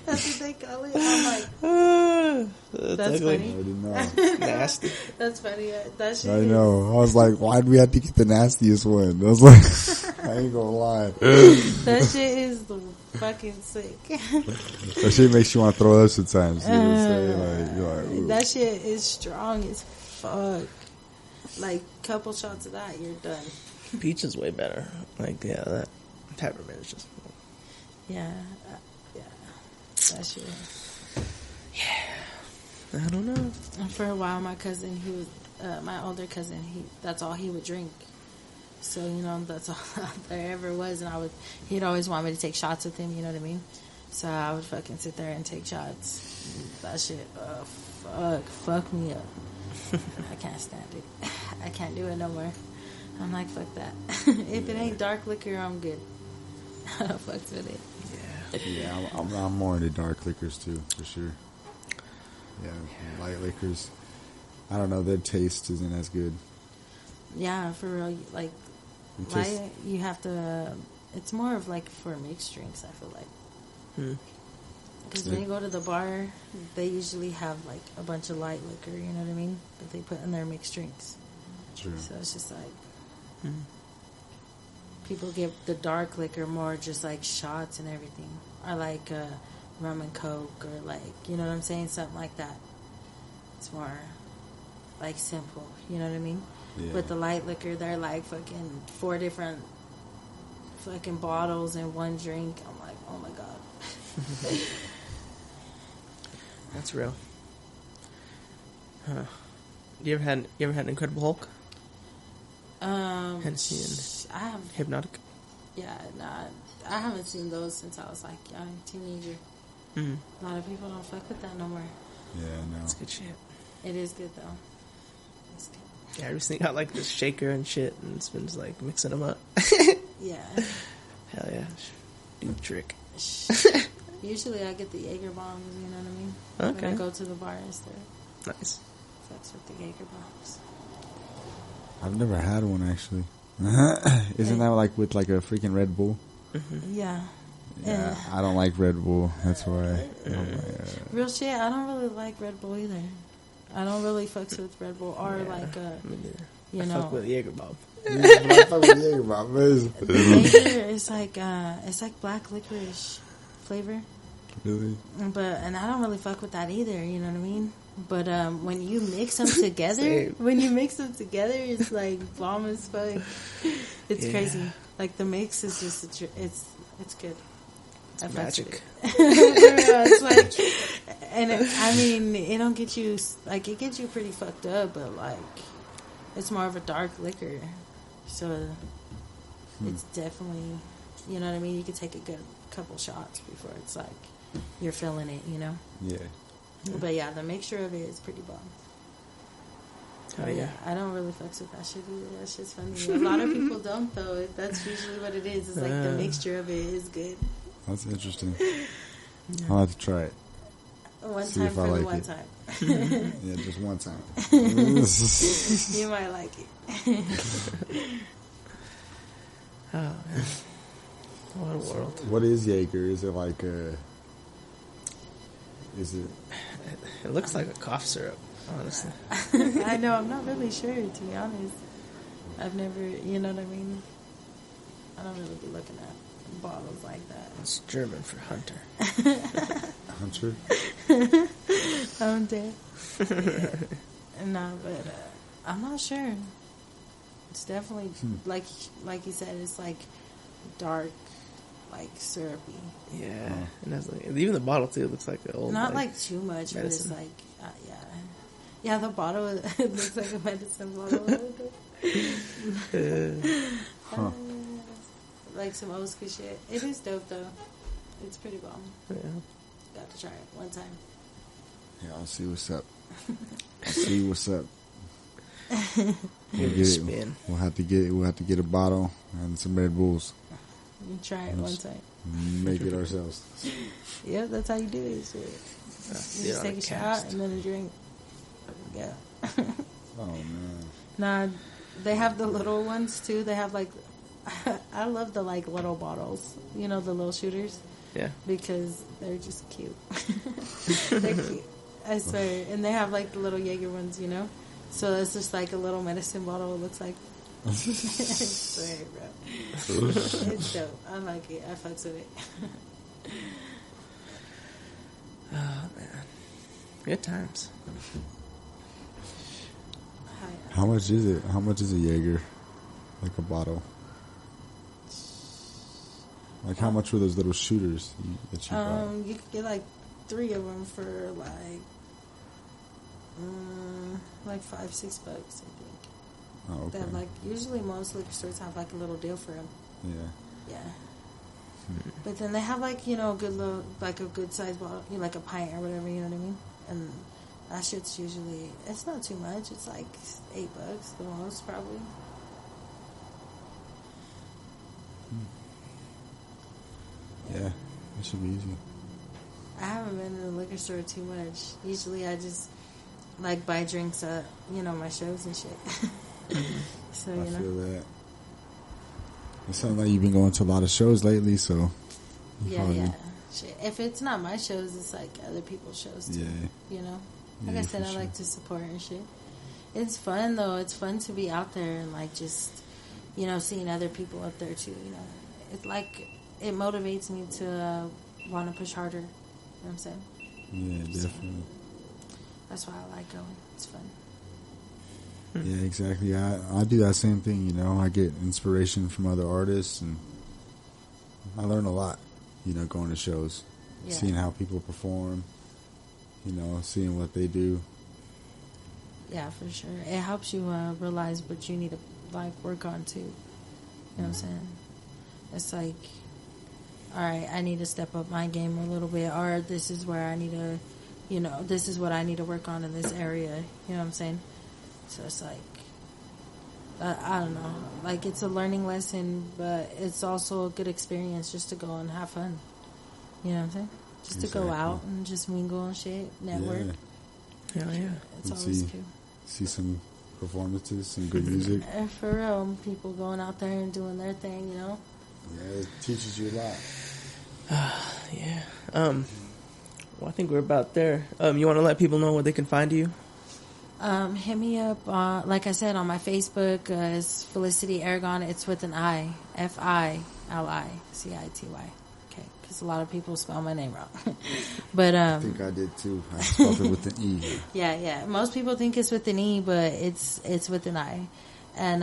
That's what they call it. I'm like, that's ugly. I funny. already know. Nasty. That's funny. That shit. I know. I was like, why'd we have to get the nastiest one? I was like, I ain't gonna lie. That shit is the fucking sick. That shit makes you want to throw up sometimes. You know what I'm saying? Like, you're like, ooh. That shit is strong as fuck. Like, couple shots of that, you're done. Peach is way better. Like, yeah, that peppermint is just. Yeah. That shit. I don't know. And for a while, my cousin, my older cousin, that's all he would drink. So, you know, that's all there ever was. And he'd always want me to take shots with him, you know what I mean? So I would fucking sit there and take shots. That shit, fuck me up. I can't stand it. I can't do it no more. I'm like, fuck that. If it ain't dark liquor, I'm good. I don't fuck with it. Yeah, I'm more into dark liquors too, for sure. Yeah, light liquors. I don't know, their taste isn't as good. Yeah, for real. Like, light, you have to. It's more of like for mixed drinks, I feel like. Because when you go to the bar, they usually have like a bunch of light liquor, you know what I mean? That they put in their mixed drinks. True. So it's just like. People get the dark liquor more just like shots and everything. Or like rum and coke or like, you know what I'm saying? Something like that. It's more like simple, you know what I mean? Yeah. With the light liquor, they're like fucking 4 different fucking bottles in one drink. I'm like, oh my god. That's real. Huh. You ever had Incredible Hulk? Hennessy I have, and Hypnotic? yeah, nah, I haven't seen those since I was like young, teenager. A lot of people don't fuck with that no more. Yeah, no. That's good shit. It is good though. It's good. Yeah, I recently got like this shaker and shit, and it's been just like mixing them up. Yeah. Hell yeah. Do the trick. Usually I get the Jaeger bombs, you know what I mean? Okay. When I go to the bar instead. Nice. Fucks with the Jaeger bombs. I've never had one actually. Isn't that like with like a freaking Red Bull? Yeah. Yeah, I don't like Red Bull. That's why. Real shit, I don't really like Red Bull either. I don't really fucks with Red Bull or like Me neither. you I know. fuck with Jaeger Bomb. Jaeger is like it's like black licorice flavor. Really? And I don't really fuck with that either, you know what I mean? But when you mix them together, Same. it's like bomb as fuck. It's crazy. Like the mix is just it's good. It's magic. It's like, and I mean, it don't get you like it gets you pretty fucked up, but like it's more of a dark liquor, so it's definitely, you know what I mean. You could take a good couple shots before it's like you're feeling it, you know. Yeah. But yeah, the mixture of it is pretty bomb. Oh yeah. I don't really fucks with that shit either. That shit's funny. A lot of people don't though. That's usually what it is. It's like the mixture of it is good. That's interesting. I'll have to try it. One See time if I for the like one it. time. Yeah, just one time. You might like it. Oh man. What a world. What is Jaeger? Is it like a... Is it... It looks like a cough syrup, honestly. I know. I'm not really sure, to be honest. I've never, you know what I mean? I don't really be looking at bottles like that. It's German for hunter. Hunter? I'm dead. Yeah. No, but I'm not sure. It's definitely like you said. It's like dark, like syrupy. Yeah, and that's like, even the bottle too looks like an old. Not like too much, medicine. but it's like yeah. The bottle it looks like a medicine bottle. Like some old school shit. It is dope though. It's pretty bomb. Yeah. Got to try it one time. Yeah, I'll see what's up. I'll see what's up. Give it a spin. We'll have to get a bottle and some Red Bulls. You try it one time. Make it ourselves. Yeah, that's how you do it. Shit. You just take a shot and then a drink. Yeah. Oh man. Nah, they have the little ones too. They have like, I love the like little bottles. You know, the little shooters. Yeah. Because they're just cute. They're cute. I swear. And they have like the little Jaeger ones, you know? So it's just like a little medicine bottle, it looks like. I swear, bro. It's dope. I like it. I fucks with it. Oh, man. Good times. How much is it? How much is a Jaeger? Like a bottle? Like how much were those little shooters that you bought? You could get like 3 of them for like $5-6, I think. Oh, okay. That like usually most liquor stores have like a little deal for them. Yeah. But then they have like, you know, a good little, like a good size bottle, you know, like a pint or whatever, you know what I mean? And that shit's usually, it's not too much. It's like $8 the most probably. Yeah, it should be easy. I haven't been to the liquor store too much. Usually I just like buy drinks at, you know, my shows and shit. So, you I know. feel that. It sounds like you've been going to a lot of shows lately, so. Yeah. Shit. If it's not my shows, it's like other people's shows too. Yeah. You know? Like Yeah, I said, for I sure. like to support and shit. It's fun though. It's fun to be out there and like just, you know, seeing other people up there too, you know. It's like, it motivates me to want to push harder. You know what I'm saying? Yeah, definitely. That's why I like going. It's fun. Yeah, exactly. I do that same thing, you know. I get inspiration from other artists, and I learn a lot, you know, going to shows. Yeah. Seeing how people perform, you know, seeing what they do. Yeah, for sure. It helps you realize what you need to like work on too. You know what I'm saying? It's like, all right, I need to step up my game a little bit, or this is where I need to, you know, this is what I need to work on in this area. You know what I'm saying? So it's like, I don't know, like it's a learning lesson, but it's also a good experience just to go and have fun. You know what I'm saying? Just to go out and just mingle and shit, network. Yeah. Hell yeah. It's And always cool. See some performances, some good music. And for real, people going out there and doing their thing, you know? Yeah, it teaches you a lot. Yeah. Well, I think we're about there. You want to let people know where they can find you? Hit me up, like I said, on my Facebook. It's Felicity Aragon. It's with an I. Felicity. Okay, because a lot of people spell my name wrong. But I think I did too. I spelled it with an E. Yeah. Most people think it's with an E, but it's with an I. And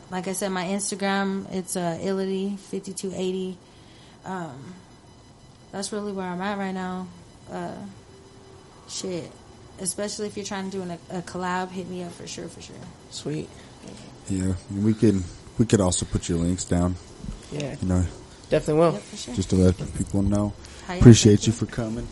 like I said, my Instagram, it's Ility 5280. That's really where I'm at right now. Shit. Especially if you're trying to do a collab, hit me up for sure. Sweet. Yeah, and we could also put your links down. Yeah. You know, Definitely will. Yep, for sure. just to let people know. Hiya, Appreciate thank you for coming.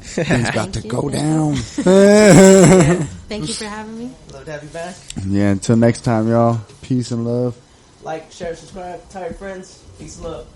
Things about to you. go down. Thank you for having me. Love to have you back. Yeah, until next time, y'all. Peace and love. Like, share, subscribe, tell your friends. Peace and love.